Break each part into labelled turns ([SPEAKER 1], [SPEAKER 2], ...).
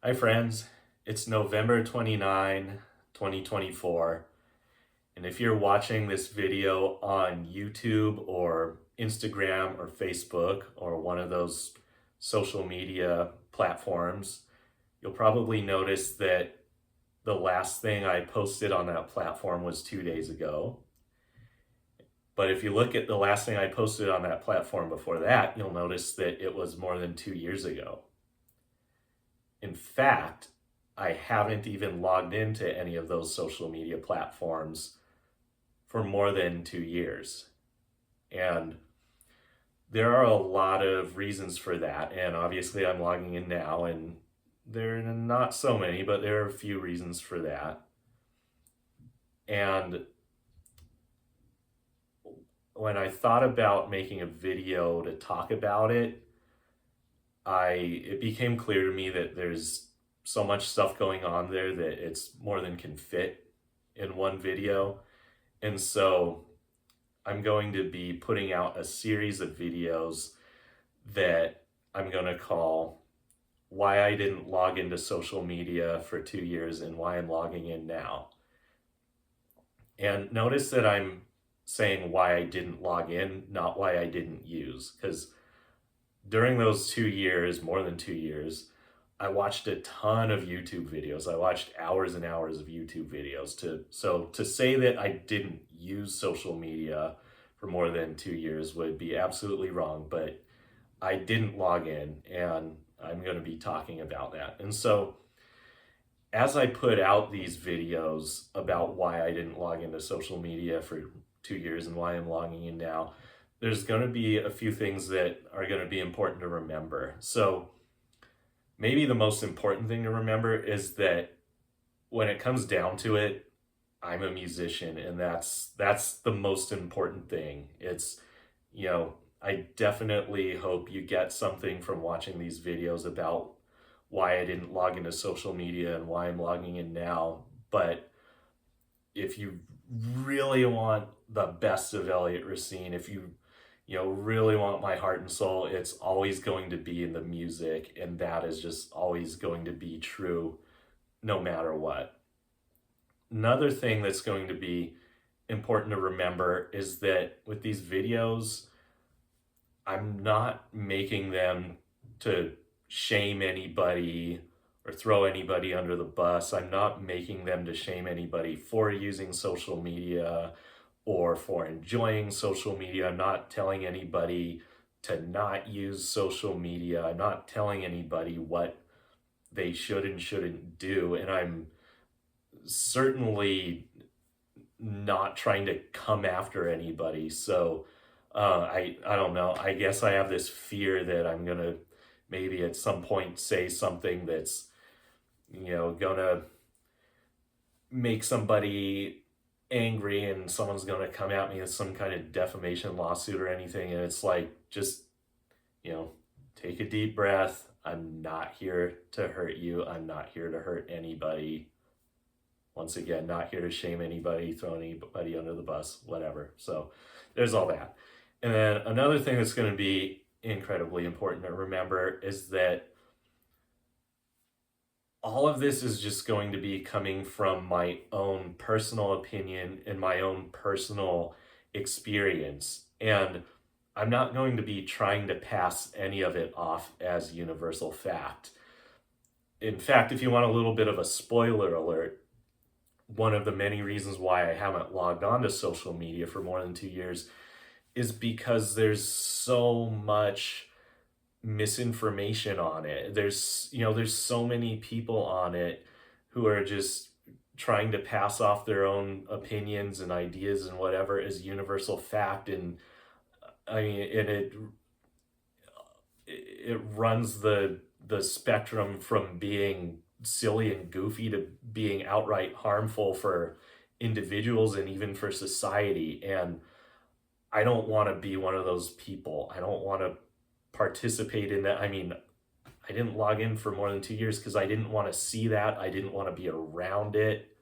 [SPEAKER 1] Hi friends, it's November 29, 2024, and if you're watching this video on YouTube or Instagram or Facebook or one of those social media platforms, you'll probably notice that the last thing I posted on that platform was 2 days ago. But if you look at the last thing I posted on that platform before that, you'll notice that it was more than 2 years ago. In fact, I haven't even logged into any of those social media platforms for more than 2 years. And there are a lot of reasons for that. And obviously, I'm logging in now, and there are not so many, but there are a few reasons for that. And when I thought about making a video to talk about it, it became clear to me that there's so much stuff going on there that it's more than can fit in one video. And so I'm going to be putting out a series of videos that I'm going to call Why I Didn't Log Into Social Media for 2 years and Why I'm Logging In Now. And notice that I'm saying why I didn't log in, not why I didn't use, because during those 2 years, more than 2 years, I watched a ton of YouTube videos. I watched hours and hours of YouTube videos. To say that I didn't use social media for more than 2 years would be absolutely wrong, but I didn't log in, and I'm going to be talking about that. And so as I put out these videos about why I didn't log into social media for 2 years and why I'm logging in now, there's going to be a few things that are going to be important to remember. So maybe the most important thing to remember is that when it comes down to it, I'm a musician, and that's the most important thing. It's, I definitely hope you get something from watching these videos about why I didn't log into social media and why I'm logging in now. But if you really want the best of Elliot Racine, if you really want my heart and soul, it's always going to be in the music, and that is just always going to be true no matter what. Another thing that's going to be important to remember is that with these videos, I'm not making them to shame anybody or throw anybody under the bus. I'm not making them to shame anybody for using social media or for enjoying social media. I'm not telling anybody to not use social media. I'm not telling anybody what they should and shouldn't do. And I'm certainly not trying to come after anybody. So I don't know. I guess I have this fear that I'm going to maybe at some point say something that's, gonna make somebody angry, and someone's gonna come at me with some kind of defamation lawsuit or anything. And it's like, just, take a deep breath. I'm not here to hurt you. I'm not here to hurt anybody. Once again, not here to shame anybody, throw anybody under the bus, whatever. So there's all that. And then another thing that's going to be incredibly important to remember is that all of this is just going to be coming from my own personal opinion and my own personal experience. And I'm not going to be trying to pass any of it off as universal fact. In fact, if you want a little bit of a spoiler alert, one of the many reasons why I haven't logged on to social media for more than 2 years is because there's so much misinformation on it. There's so many people on it who are just trying to pass off their own opinions and ideas and whatever as universal fact. And I mean, it runs the spectrum from being silly and goofy to being outright harmful for individuals and even for society. And I don't want to be one of those people. I don't want to participate in that. I mean, I didn't log in for more than 2 years because I didn't want to see that. I didn't want to be around it.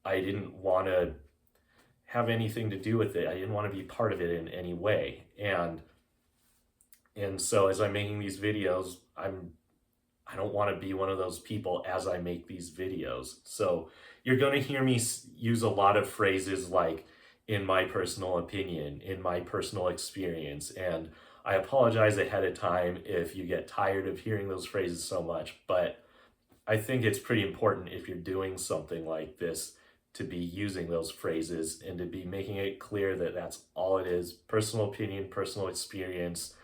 [SPEAKER 1] I didn't want to have anything to do with it. I didn't want to be part of it in any way. And so as I'm making these videos, I'm I don't want to be one of those people as I make these videos. So you're going to hear me use a lot of phrases like in my personal opinion, in my personal experience, and I apologize ahead of time if you get tired of hearing those phrases so much, but I think it's pretty important if you're doing something like this to be using those phrases and to be making it clear that that's all it is: personal opinion, personal experience,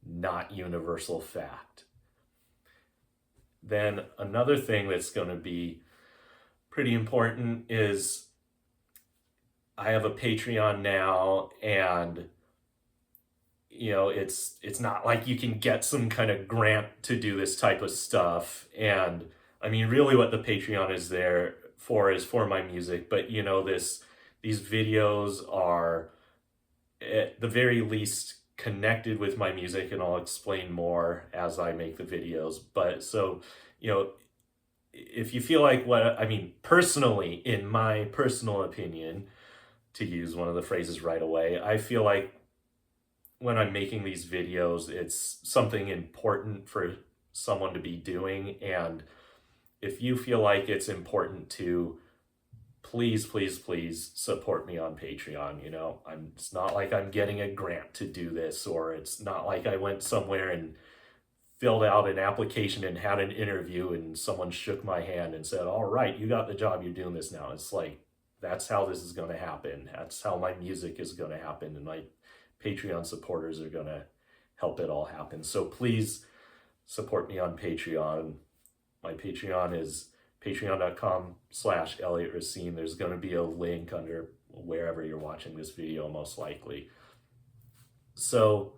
[SPEAKER 1] not universal fact. Then another thing that's going to be pretty important is I have a Patreon now, and it's not like you can get some kind of grant to do this type of stuff. And I mean, really what the Patreon is there for is for my music, but these videos are at the very least connected with my music, and I'll explain more as I make the videos. But so, if you feel like personally, in my personal opinion, to use one of the phrases right away, I feel like when I'm making these videos, it's something important for someone to be doing. And if you feel like it's important to, please, please, please support me on Patreon. It's not like I'm getting a grant to do this, or it's not like I went somewhere and filled out an application and had an interview and someone shook my hand and said, all right, you got the job, you're doing this now. It's like, that's how this is going to happen. That's how my music is going to happen. And my Patreon supporters are going to help it all happen. So please support me on Patreon. My Patreon is patreon.com/Elliot Racine. There's going to be a link under wherever you're watching this video, most likely. So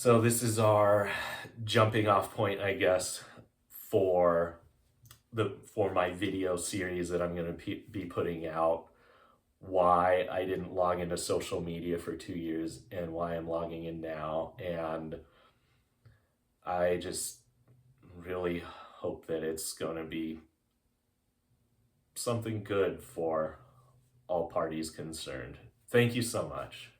[SPEAKER 1] this is our jumping off point, I guess, for my video series that I'm going to be putting out. Why I didn't log into social media for 2 years and why I'm logging in now. And I just really hope that it's going to be something good for all parties concerned. Thank you so much.